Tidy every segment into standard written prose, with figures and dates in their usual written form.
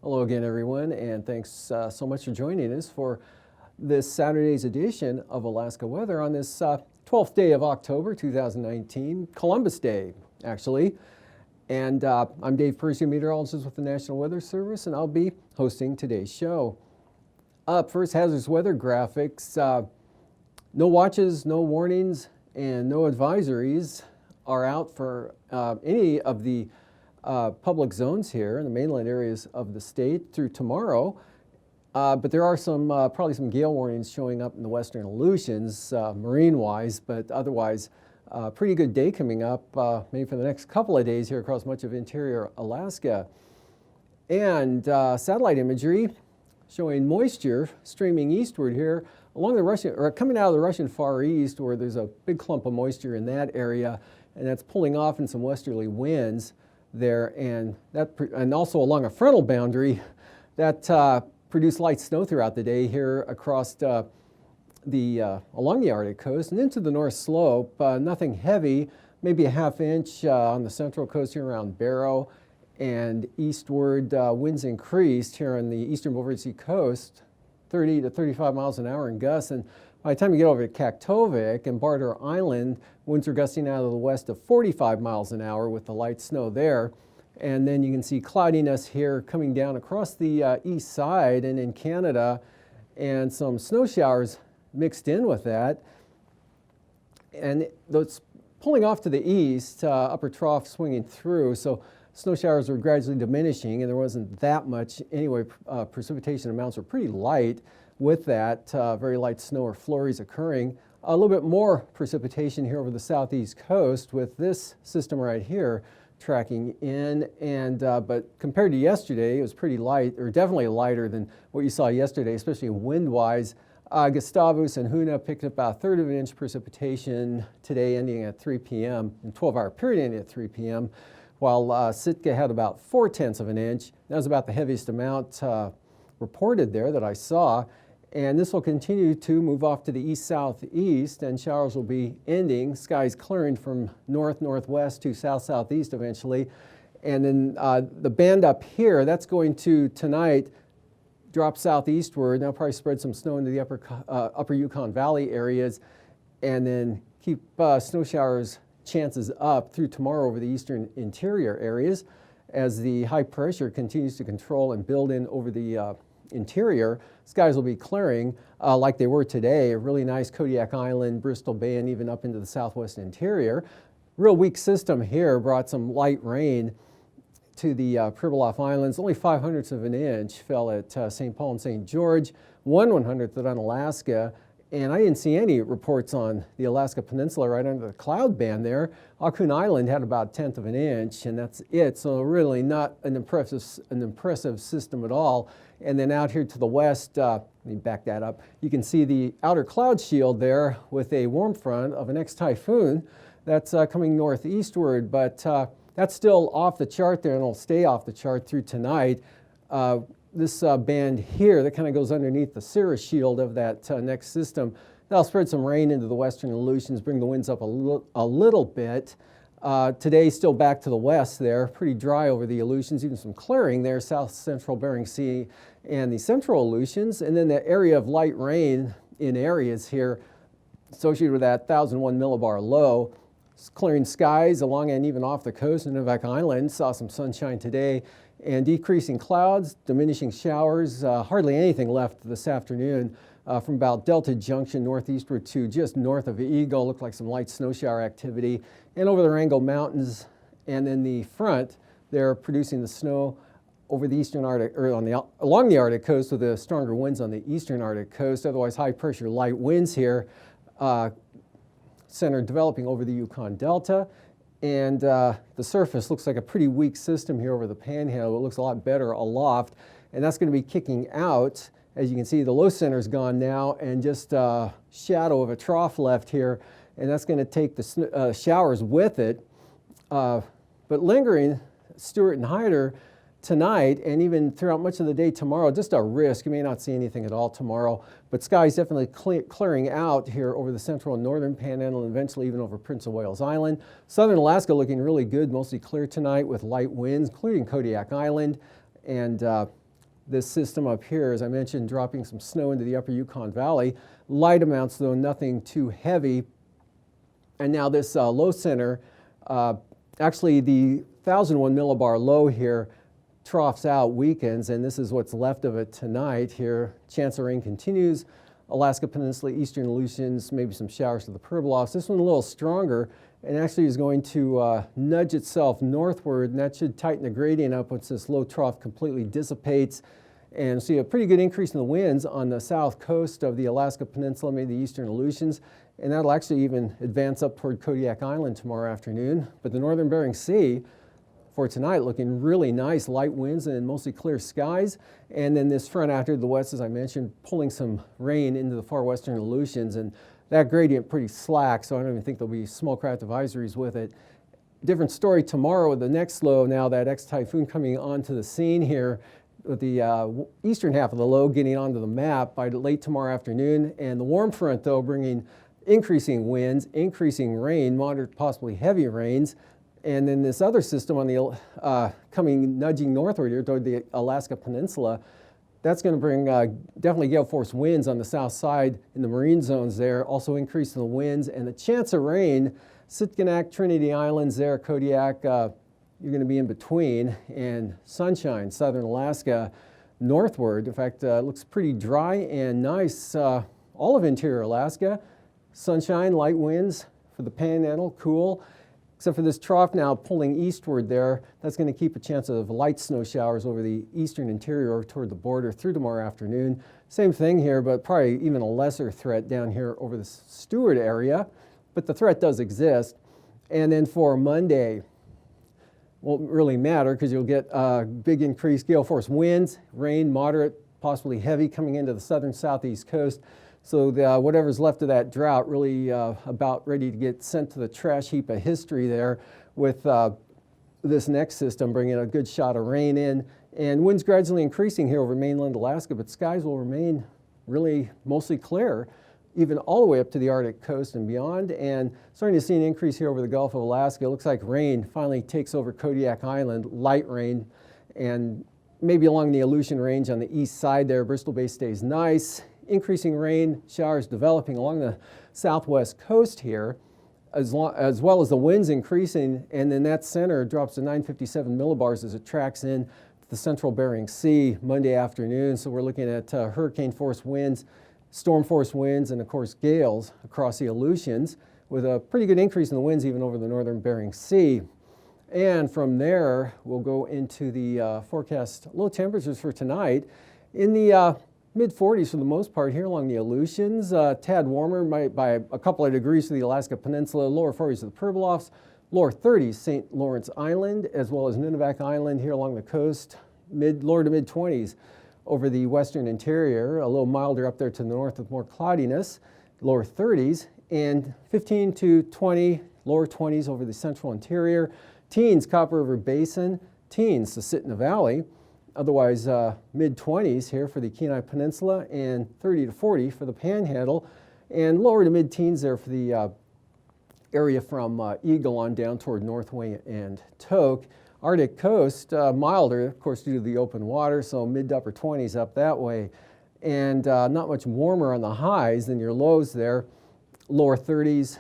Hello again, everyone, and thanks so much for joining us for this Saturday's edition of Alaska Weather on this 12th day of October 2019, Columbus Day, actually. And I'm Dave Percy, meteorologist with the National Weather Service, and I'll be hosting today's show. Up first, hazardous weather graphics. No watches, no warnings, and no advisories are out for any of the public zones here in the mainland areas of the state through tomorrow. But there are some probably some gale warnings showing up in the western Aleutians, marine-wise, but otherwise pretty good day coming up maybe for the next couple of days here across much of interior Alaska. And satellite imagery showing moisture streaming eastward here along the Russian, or coming out of the Russian Far East, where there's a big clump of moisture in that area, and that's pulling off in some westerly winds there, and also along a frontal boundary that produced light snow throughout the day here across along the Arctic coast and into the North Slope. Nothing heavy, maybe a ½ inch on the central coast here around Barrow, and eastward winds increased here on the eastern Beaufort Sea coast, 30 to 35 miles an hour in gusts. And by the time you get over to Kaktovik and Barter Island, winds are gusting out of the west of 45 miles an hour with the light snow there. And then you can see cloudiness here coming down across the east side and in Canada, and some snow showers mixed in with that. And those pulling off to the east, upper trough swinging through, so snow showers were gradually diminishing, and there wasn't that much anyway. Precipitation amounts were pretty light with that, very light snow or flurries occurring. A little bit more precipitation here over the southeast coast with this system right here tracking in, and but compared to yesterday, it was pretty light, or definitely lighter than what you saw yesterday, especially wind-wise. Gustavus and Dehne picked up about 1/3 of an inch precipitation today, ending at 3 p.m., and 12-hour period ending at 3 p.m., while Sitka had about 4/10 of an inch. That was about the heaviest amount reported there that I saw. And this will continue to move off to the east-southeast, and showers will be ending. Skies clearing from north-northwest to south-southeast eventually. And then the band up here, that's going to tonight drop southeastward. That'll probably spread some snow into the upper Yukon Valley areas, and then keep snow showers chances up through tomorrow over the eastern interior areas as the high pressure continues to control and build in over the interior. Skies will be clearing like they were today. A really nice Kodiak Island, Bristol Bay, and even up into the southwest interior. Real weak system here brought some light rain to the Pribilof Islands. Only 5/100 of an inch fell at St. Paul and St. George, 1/100th on Alaska. And I didn't see any reports on the Alaska Peninsula right under the cloud band there. Ahkun Island had about 1/10 of an inch, and that's it. So really not an impressive system at all. And then out here to the west, let me back that up. You can see the outer cloud shield there with a warm front of an ex-typhoon that's coming northeastward, but that's still off the chart there, and it'll stay off the chart through tonight. This band here that kind of goes underneath the cirrus shield of that next system, that'll spread some rain into the western Aleutians, bring the winds up a little bit. Today, still back to the west there, pretty dry over the Aleutians, even some clearing there, south-central Bering Sea and the central Aleutians. And then the area of light rain in areas here associated with that 1,001 millibar low. Clearing skies along and even off the coast of Nuvak Island. Saw some sunshine today, and decreasing clouds, diminishing showers, hardly anything left this afternoon from about Delta Junction northeastward to just north of Eagle. Looked like some light snow shower activity. And over the Wrangell Mountains, and then the front, they're producing the snow over the eastern Arctic, or along the Arctic coast with the stronger winds on the eastern Arctic coast. Otherwise, high pressure light winds here, center developing over the Yukon Delta. and the surface looks like a pretty weak system here over the panhandle. It looks a lot better aloft, and that's going to be kicking out. As you can see, the low center's gone now, and just a shadow of a trough left here, and that's going to take the showers with it. But lingering, Stewart and Hyder tonight, and even throughout much of the day tomorrow, just a risk. You may not see anything at all tomorrow, but skies definitely clearing out here over the central and northern panhandle, and eventually even over Prince of Wales Island. Southern Alaska looking really good, mostly clear tonight with light winds, including Kodiak Island. And this system up here, as I mentioned, dropping some snow into the upper Yukon Valley. Light amounts, though, nothing too heavy. And now this low center, actually the 1001 millibar low here, troughs out, weakens, and this is what's left of it tonight here. Chance of rain continues. Alaska Peninsula, eastern Aleutians, maybe some showers to the Pribilofs. This one a little stronger, and actually is going to nudge itself northward, and that should tighten the gradient up once this low trough completely dissipates. And see a pretty good increase in the winds on the south coast of the Alaska Peninsula, maybe the eastern Aleutians, and that'll actually even advance up toward Kodiak Island tomorrow afternoon. But the northern Bering Sea for tonight looking really nice, light winds and mostly clear skies. And then this front out here to the west, as I mentioned, pulling some rain into the far western Aleutians, and that gradient pretty slack, so I don't even think there'll be small craft advisories with it. Different story tomorrow with the next low, now that ex-typhoon coming onto the scene here, with the eastern half of the low getting onto the map by late tomorrow afternoon, and the warm front, though, bringing increasing winds, increasing rain, moderate, possibly heavy rains. And then this other system on the nudging northward here toward the Alaska Peninsula, that's going to bring definitely gale force winds on the south side in the marine zones there, also increasing the winds and the chance of rain. Sitkinak, Trinity Islands there, Kodiak, you're going to be in between, and sunshine, southern Alaska northward. In fact, it looks pretty dry and nice. All of interior Alaska, sunshine, light winds for the panhandle, cool. Except for this trough now pulling eastward there, that's going to keep a chance of light snow showers over the eastern interior toward the border through tomorrow afternoon. Same thing here, but probably even a lesser threat down here over the Stewart area, but the threat does exist. And then for Monday, won't really matter because you'll get big increased gale force winds, rain, moderate, possibly heavy coming into the southern southeast coast. So whatever's left of that drought really about ready to get sent to the trash heap of history there, with this next system bringing a good shot of rain in. And winds gradually increasing here over mainland Alaska, but skies will remain really mostly clear, even all the way up to the Arctic coast and beyond. And starting to see an increase here over the Gulf of Alaska. It looks like rain finally takes over Kodiak Island, light rain, and maybe along the Aleutian Range on the east side there. Bristol Bay stays nice. Increasing rain showers developing along the southwest coast here, as well as the winds increasing, and then that center drops to 957 millibars as it tracks in to the central Bering Sea Monday afternoon. So we're looking at hurricane force winds, storm force winds, and of course gales across the Aleutians, with a pretty good increase in the winds even over the northern Bering Sea. And from there, we'll go into the forecast low temperatures for tonight in the mid-40s for the most part here along the Aleutians. Tad warmer by a couple of degrees to the Alaska Peninsula, lower 40s to the Pribilofs, lower 30s St. Lawrence Island, as well as Nunivak Island here along the coast, lower to mid-20s over the western interior, a little milder up there to the north with more cloudiness, lower 30s, and 15 to 20, lower 20s over the central interior. Teens, Copper River Basin, teens, Susitna Valley. Otherwise, mid-20s here for the Kenai Peninsula, and 30 to 40 for the Panhandle, and lower to mid-teens there for the area from Eagle on down toward Northway and Tok. Arctic coast, milder, of course, due to the open water, so mid to upper 20s up that way, and not much warmer on the highs than your lows there. Lower 30s,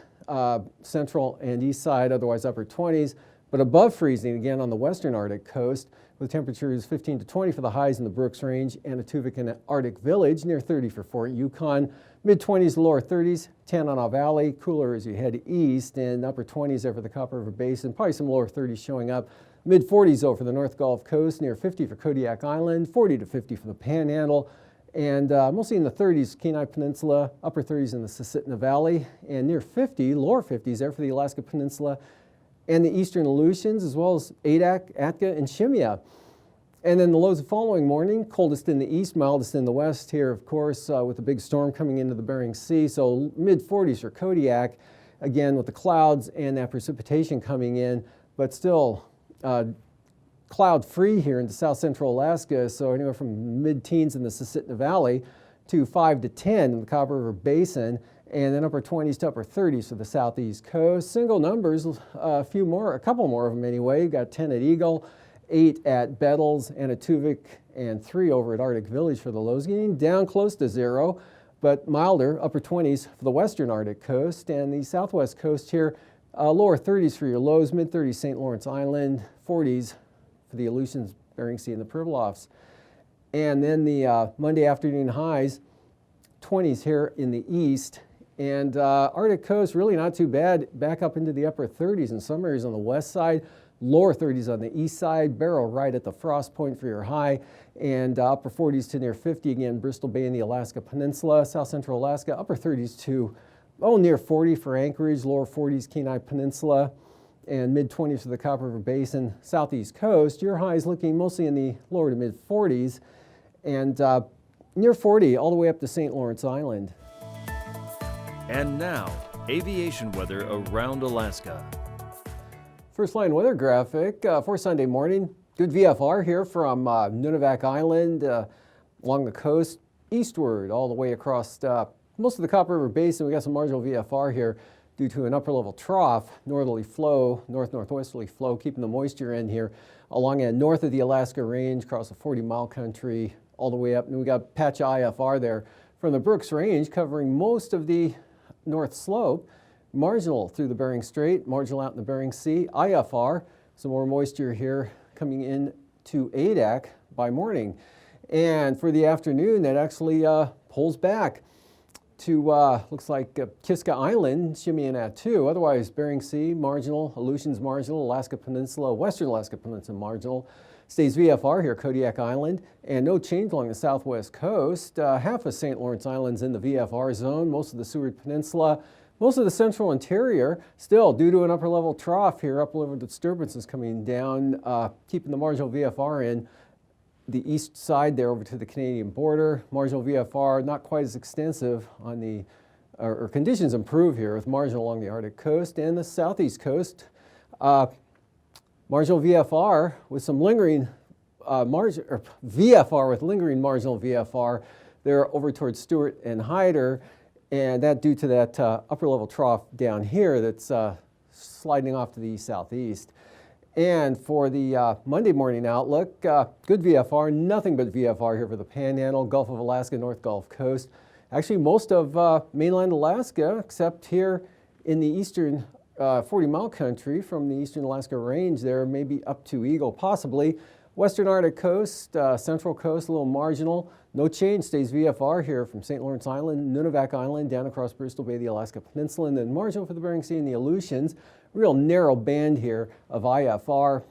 central and east side, otherwise upper 20s, but above freezing again on the western Arctic coast, with temperatures 15 to 20 for the highs in the Brooks Range, Anatuvik and Arctic Village, near 30 for Fort Yukon, mid-20s to lower 30s, Tanana Valley, cooler as you head east, and upper 20s there for the Copper River Basin, probably some lower 30s showing up. Mid-40s though for the North Gulf Coast, near 50 for Kodiak Island, 40 to 50 for the Panhandle, and mostly in the 30s, Kenai Peninsula, upper 30s in the Susitna Valley, and near 50, lower 50s there for the Alaska Peninsula and the eastern Aleutians, as well as Adak, Atka, and Shemya. And then the lows the following morning, coldest in the east, mildest in the west here, of course, with a big storm coming into the Bering Sea. So mid-40s for Kodiak, again with the clouds and that precipitation coming in, but still cloud-free here into south central Alaska. So anywhere from mid-teens in the Susitna Valley to 5 to 10 in the Copper River Basin, and then upper 20s to upper 30s for the southeast coast. Single numbers, a couple more of them anyway. You've got 10 at Eagle, 8 at Bettles, Anatuvik, and 3 over at Arctic Village for the lows, getting down close to 0, but milder, upper 20s for the western Arctic coast, and the southwest coast here, lower 30s for your lows, mid 30s St. Lawrence Island, 40s for the Aleutians, Bering Sea, and the Pribilofs. And then the Monday afternoon highs, 20s here in the east, and Arctic coast really not too bad, back up into the upper 30s in some areas on the west side, lower 30s on the east side, Barrow right at the frost point for your high, and upper 40s to near 50 again, Bristol Bay and the Alaska Peninsula, south central Alaska, upper 30s to near 40 for Anchorage, lower 40s Kenai Peninsula, and mid 20s for the Copper River Basin, southeast coast. Your highs looking mostly in the lower to mid 40s, and near 40 all the way up to St. Lawrence Island. And now, aviation weather around Alaska. First line weather graphic for Sunday morning. Good VFR here from Nunivak Island along the coast eastward all the way across most of the Copper River Basin. We got some marginal VFR here due to an upper level trough, northerly flow, northwesterly flow, keeping the moisture in here along and north of the Alaska Range, across the 40-mile country all the way up. And we got patch IFR there from the Brooks Range covering most of the north slope. Marginal through the Bering Strait, marginal out in the Bering Sea. IFR, some more moisture here coming in to Adak by morning. And for the afternoon, that actually pulls back to, looks like Kiska Island, Shimmy and Attu. Otherwise, Bering Sea, marginal, Aleutians marginal, Alaska Peninsula, Western Alaska Peninsula marginal. Stays VFR here, Kodiak Island, and no change along the southwest coast. Half of St. Lawrence Island's in the VFR zone, most of the Seward Peninsula, most of the central interior, still due to an upper level trough here, upper level disturbances coming down, keeping the marginal VFR in the east side there over to the Canadian border. Marginal VFR not quite as extensive on the, or conditions improve here with marginal along the Arctic coast and the southeast coast. Marginal VFR with some lingering VFR with lingering marginal VFR there over towards Stewart and Hyder. And that due to that upper level trough down here that's sliding off to the southeast. And for the Monday morning outlook, good VFR, nothing but VFR here for the Panhandle, Gulf of Alaska, North Gulf Coast. Actually, most of mainland Alaska, except here in the eastern 40-mile country from the eastern Alaska Range there, maybe up to Eagle, possibly. Western Arctic coast, central coast, a little marginal. No change, stays VFR here from St. Lawrence Island, Nunivak Island, down across Bristol Bay, the Alaska Peninsula, and then marginal for the Bering Sea and the Aleutians. Real narrow band here of IFR,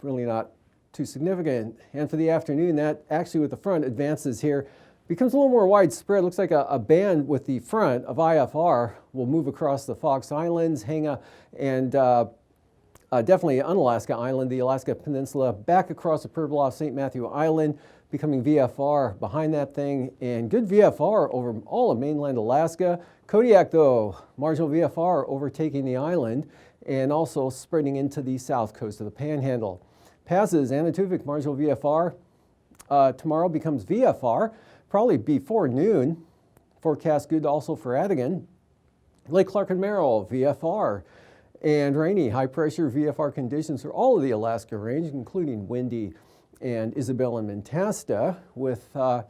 really not too significant. And for the afternoon, that actually with the front advances here, becomes a little more widespread. Looks like a band with the front of IFR will move across the Fox Islands, Hanga, and definitely Unalaska Island, the Alaska Peninsula, back across the Pribilof St. Matthew Island, becoming VFR behind that thing, and good VFR over all of mainland Alaska. Kodiak, though, marginal VFR overtaking the island and also spreading into the south coast of the Panhandle. Passes, Anatuvik, marginal VFR. Tomorrow becomes VFR, probably before noon. Forecast good also for Adigan. Lake Clark and Merrill, VFR. And rainy, high pressure VFR conditions for all of the Alaska Range, including windy and Isabel and Mentasta with, Tanita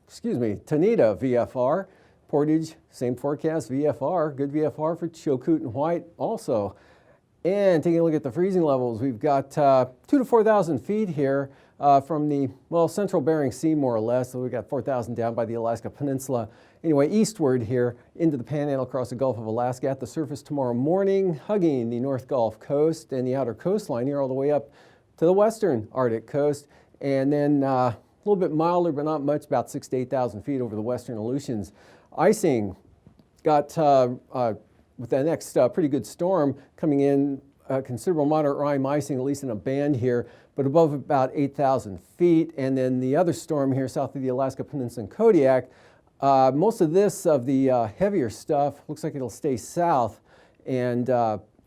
VFR. Portage, same forecast, VFR, good VFR for Chilkoot and White also. And taking a look at the freezing levels, we've got 2,000 to 4,000 feet here from the, central Bering Sea more or less. So we've got 4,000 down by the Alaska Peninsula. Anyway, eastward here into the Panhandle across the Gulf of Alaska at the surface tomorrow morning, hugging the North Gulf Coast and the outer coastline here all the way up to the western Arctic coast. And then a little bit milder, but not much, about 6,000 to 8,000 feet over the western Aleutians. Icing got with the next pretty good storm coming in, considerable moderate rime icing, at least in a band here, but above about 8,000 feet. And then the other storm here south of the Alaska Peninsula in Kodiak, most of the heavier stuff looks like it'll stay south and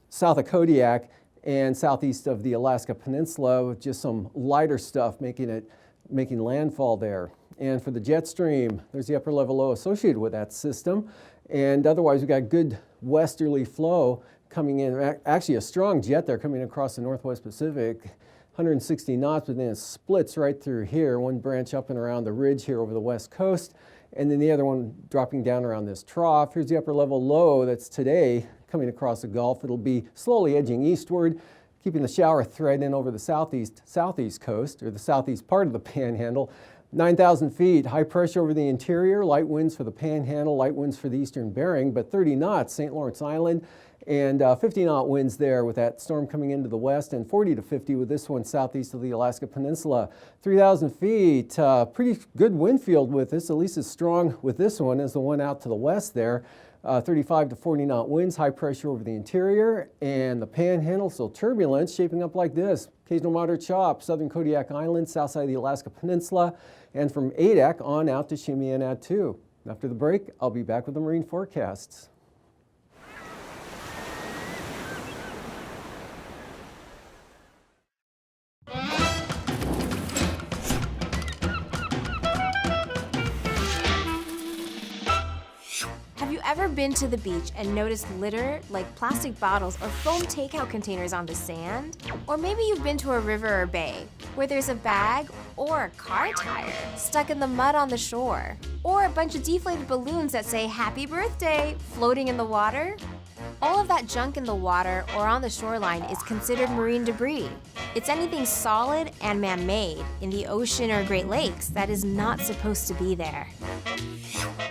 south of Kodiak and southeast of the Alaska Peninsula, with just some lighter stuff making landfall there. And for the jet stream, there's the upper level low associated with that system. And otherwise, we've got good westerly flow coming in, actually a strong jet there coming across the Northwest Pacific, 160 knots, but then it splits right through here, one branch up and around the ridge here over the west coast, and then the other one dropping down around this trough. Here's the upper level low that's today coming across the Gulf. It'll be slowly edging eastward, keeping the shower thread in over the southeast coast, or the southeast part of the Panhandle. 9,000 feet, high pressure over the interior, light winds for the Panhandle, light winds for the eastern Bering, but 30 knots, St. Lawrence Island, and 50 knot winds there with that storm coming into the west, and 40 to 50 with this one southeast of the Alaska Peninsula. 3,000 feet, pretty good wind field with this, at least as strong with this one as the one out to the west there. 35 to 40 knot winds, high pressure over the interior, and the Panhandle, so turbulence shaping up like this. Occasional moderate chop, southern Kodiak Island, south side of the Alaska Peninsula, and from Adak on out to Shimei and Attu. After the break, I'll be back with the marine forecasts. Have you ever been to the beach and noticed litter like plastic bottles or foam takeout containers on the sand? Or maybe you've been to a river or bay where there's a bag or a car tire stuck in the mud on the shore, or a bunch of deflated balloons that say happy birthday floating in the water? All of that junk in the water or on the shoreline is considered marine debris. It's anything solid and man-made in the ocean or Great Lakes that is not supposed to be there.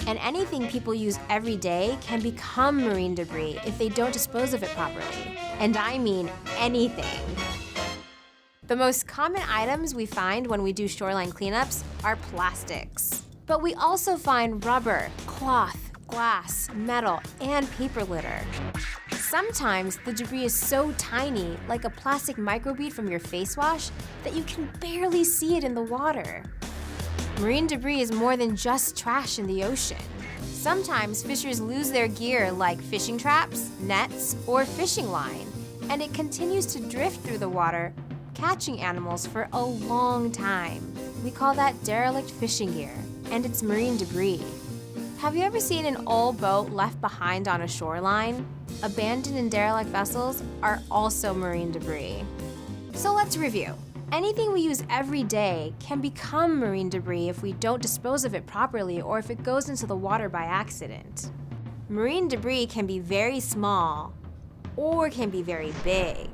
And anything people use every day can become marine debris if they don't dispose of it properly. And I mean anything. The most common items we find when we do shoreline cleanups are plastics. But we also find rubber, cloth, glass, metal, and paper litter. Sometimes the debris is so tiny, like a plastic microbead from your face wash, that you can barely see it in the water. Marine debris is more than just trash in the ocean. Sometimes fishers lose their gear like fishing traps, nets, or fishing line, and it continues to drift through the water, catching animals for a long time. We call that derelict fishing gear, and it's marine debris. Have you ever seen an old boat left behind on a shoreline? Abandoned and derelict vessels are also marine debris. So let's review. Anything we use every day can become marine debris if we don't dispose of it properly or if it goes into the water by accident. Marine debris can be very small or can be very big,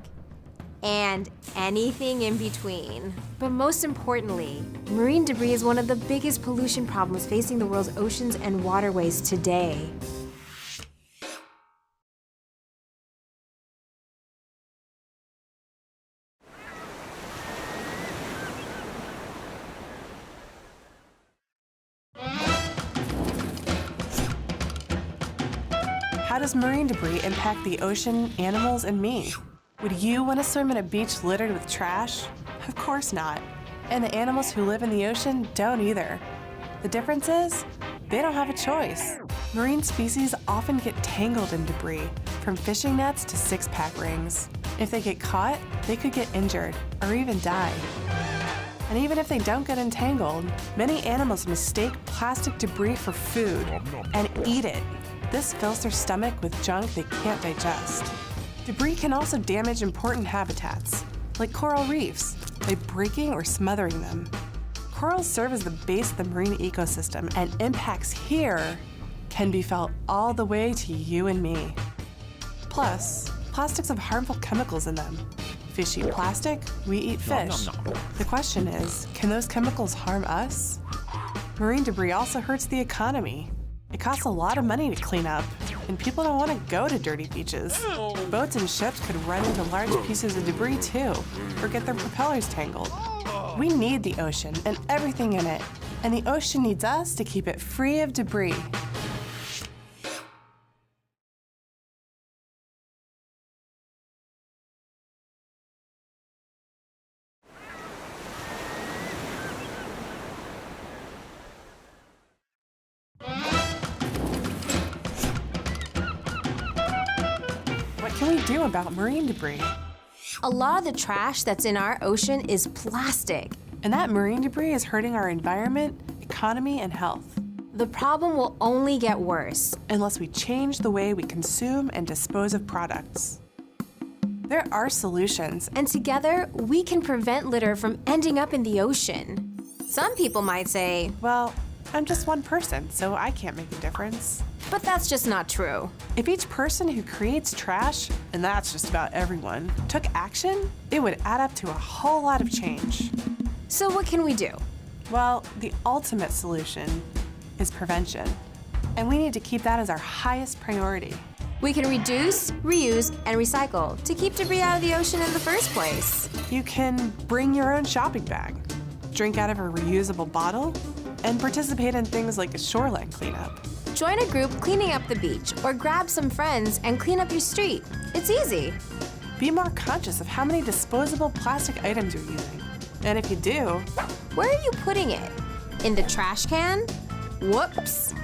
and anything in between. But most importantly, marine debris is one of the biggest pollution problems facing the world's oceans and waterways today. How does marine debris impact the ocean, animals, and me? Would you want to swim in a beach littered with trash? Of course not. And the animals who live in the ocean don't either. The difference is, they don't have a choice. Marine species often get tangled in debris, from fishing nets to six-pack rings. If they get caught, they could get injured or even die. And even if they don't get entangled, many animals mistake plastic debris for food and eat it. This fills their stomach with junk they can't digest. Debris can also damage important habitats, like coral reefs, by breaking or smothering them. Corals serve as the base of the marine ecosystem, and impacts here can be felt all the way to you and me. Plus, plastics have harmful chemicals in them. Fish eat plastic, we eat fish. The question is, can those chemicals harm us? Marine debris also hurts the economy. It costs a lot of money to clean up, and people don't want to go to dirty beaches. Boats and ships could run into large pieces of debris too, or get their propellers tangled. We need the ocean and everything in it, and the ocean needs us to keep it free of debris. can we do about marine debris? A lot of the trash that's in our ocean is plastic. And that marine debris is hurting our environment, economy, and health. The problem will only get worse. Unless we change the way we consume and dispose of products. There are solutions, And together, we can prevent litter from ending up in the ocean. Some people might say, well, I'm just one person, so I can't make a difference. but that's just not true. If each person who creates trash, and that's just about everyone, took action, it would add up to a whole lot of change. So what can we do? Well, the ultimate solution is prevention. And we need to keep that as our highest priority. We can reduce, reuse, and recycle to keep debris out of the ocean in the first place. You can bring your own shopping bag, drink out of a reusable bottle, and participate in things like a shoreline cleanup. Join a group cleaning up the beach or grab some friends and clean up your street. It's easy. Be more conscious of how many disposable plastic items you're using. And if you do, Where are you putting it? In the trash can? Whoops.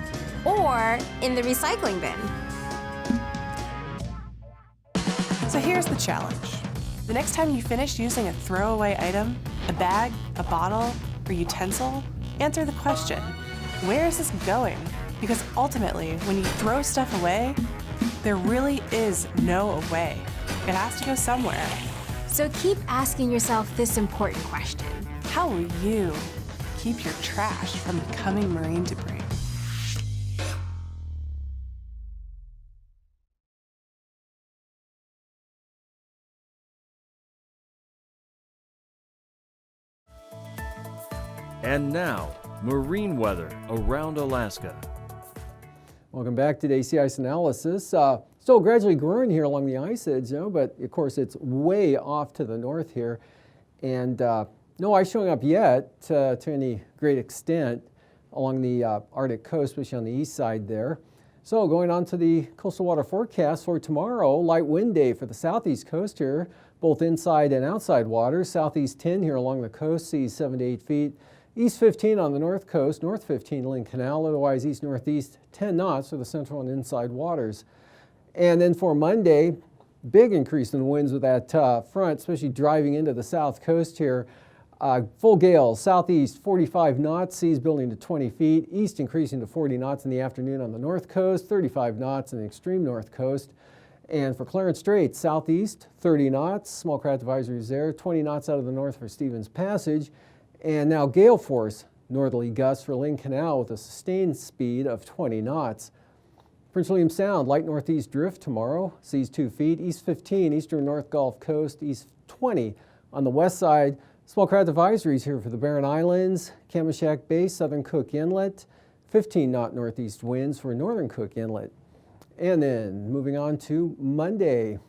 Or in the recycling bin? so here's the challenge. The next time you finish using a throwaway item, a bag, a bottle, or utensil, answer the question, where is this going? Because ultimately, when you throw stuff away, there really is no away. It has to go somewhere. So keep asking yourself this important question. How will you keep your trash from becoming marine debris? And now, marine weather around Alaska. Welcome back to today's sea ice analysis. Still gradually growing here along the ice edge, but of course it's way off to the north here. And no ice showing up yet to any great extent along the Arctic coast, especially on the east side there. So going on to the coastal water forecast for tomorrow, light wind day for the southeast coast here, both inside and outside waters. Southeast 10 here along the coast, seas 7 to 8 feet. East 15 on the north coast, north 15 Lynn Canal, otherwise east-northeast 10 knots for the central and inside waters. And then for Monday, big increase in winds with that front, especially driving into the south coast here. Full gale, southeast 45 knots, seas building to 20 feet, east increasing to 40 knots in the afternoon on the north coast, 35 knots in the extreme north coast. And for Clarence Strait, southeast 30 knots, small craft advisories there, 20 knots out of the north for Stevens Passage. And now gale force northerly gusts for Lynn Canal with a sustained speed of 20 knots. Prince William Sound, light northeast drift tomorrow, seas 2 feet, east 15, eastern north Gulf Coast, east 20. On the west side, small craft advisories here for the Barren Islands, Kamishak Bay, southern Cook Inlet, 15 knot northeast winds for northern Cook Inlet. And then moving on to Monday,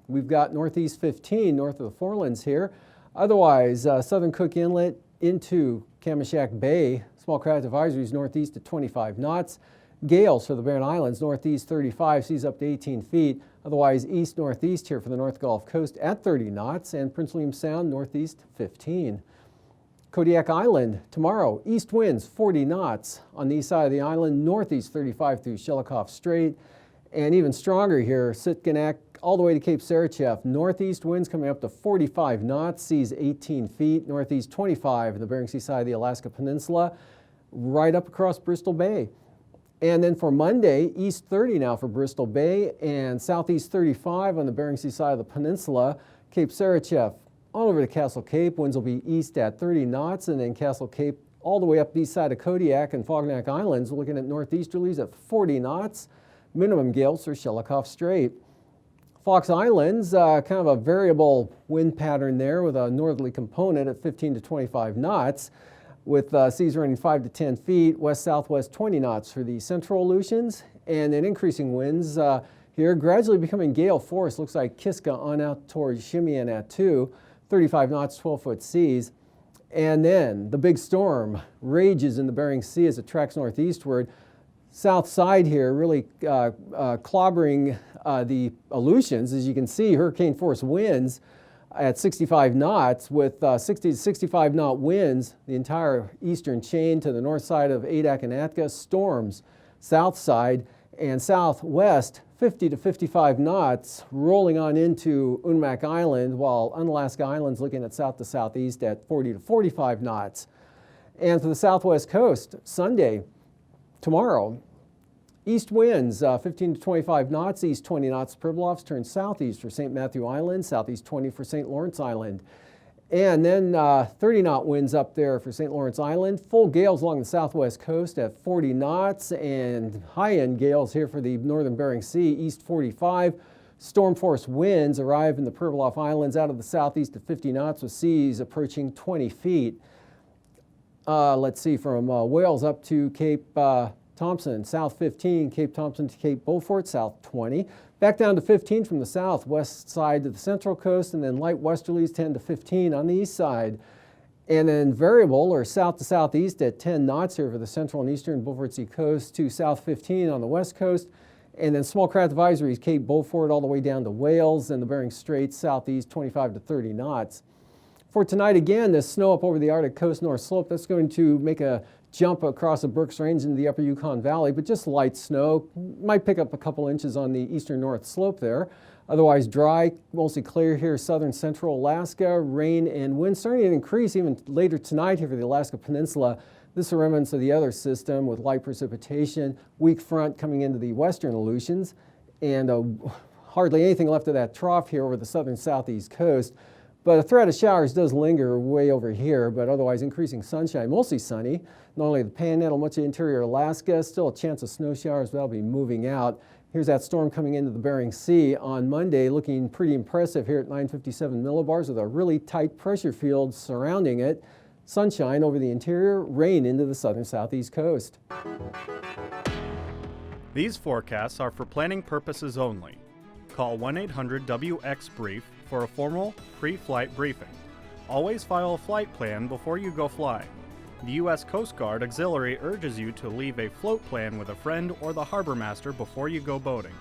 we've got northeast 15 north of the Forelands here. Otherwise, southern Cook Inlet into Kamishak Bay, small craft advisories northeast at 25 knots. Gales for the Barren Islands, northeast 35, seas up to 18 feet. Otherwise, east-northeast here for the North Gulf Coast at 30 knots, and Prince William Sound, northeast 15. Kodiak Island, tomorrow, east winds 40 knots on the east side of the island, northeast 35 through Shelikof Strait, and even stronger here, Sitkinak all the way to Cape Sarachev. Northeast winds coming up to 45 knots, seas 18 feet, northeast 25 in the Bering Sea side of the Alaska Peninsula, right up across Bristol Bay. And then for Monday, east 30 now for Bristol Bay and southeast 35 on the Bering Sea side of the peninsula. Cape Sarachev all over to Castle Cape. Winds will be east at 30 knots, and then Castle Cape all the way up the east side of Kodiak and Fognak Islands. We're looking at northeasterlies at 40 knots. Minimum gales for Shelikof Strait. Fox Islands, kind of a variable wind pattern there with a northerly component at 15 to 25 knots. With seas running 5 to 10 feet, west-southwest 20 knots for the central Aleutians, and then increasing winds here, gradually becoming gale force. Looks like Kiska on out towards Shimian at 2, 35 knots, 12-foot seas. And then the big storm rages in the Bering Sea as it tracks northeastward. South side here really clobbering the Aleutians. As you can see, hurricane force winds at 65 knots with 60 to 65 knot winds. The entire eastern chain to the north side of Adak and Atka storms. South side and southwest 50 to 55 knots, rolling on into Unmac Island, while Unalaska Island's looking at south to southeast at 40 to 45 knots. And for the southwest coast, Sunday, tomorrow, east winds 15 to 25 knots, east 20 knots. Pribilofs turn southeast for St. Matthew Island, southeast 20 for St. Lawrence Island. And then 30-knot winds up there for St. Lawrence Island. Full gales along the southwest coast at 40 knots, and high-end gales here for the northern Bering Sea, east 45. Storm force winds arrive in the Pribilof Islands out of the southeast at 50 knots with seas approaching 20 feet. Let's see, from Wales up to Cape Thompson, south 15, Cape Thompson to Cape Beaufort, south 20. Back down to 15 from the southwest side to the central coast, and then light westerlies 10 to 15 on the east side. And then variable or south to southeast at 10 knots here for the central and eastern Beaufort Sea coast to south 15 on the west coast. And then small craft advisories, Cape Beaufort all the way down to Wales and the Bering Straits southeast 25 to 30 knots. For tonight, again, the snow up over the Arctic coast north slope, that's going to make a jump across the Brooks Range into the upper Yukon Valley, but just light snow. Might pick up a couple inches on the eastern north slope there. Otherwise dry, mostly clear here, southern central Alaska. Rain and wind starting to increase even later tonight here for the Alaska Peninsula. This are remnants of the other system with light precipitation, weak front coming into the western Aleutians, and hardly anything left of that trough here over the southern southeast coast. But a threat of showers does linger way over here, but otherwise increasing sunshine, mostly sunny. Not only the Panhandle, much of interior Alaska, still a chance of snow showers, but that'll be moving out. Here's that storm coming into the Bering Sea on Monday, looking pretty impressive here at 957 millibars with a really tight pressure field surrounding it. Sunshine over the interior, rain into the southern southeast coast. These forecasts are for planning purposes only. Call 1-800-WX-BRIEF for a formal pre-flight briefing. Always file a flight plan before you go flying. The U.S. Coast Guard Auxiliary urges you to leave a float plan with a friend or the harbor master before you go boating.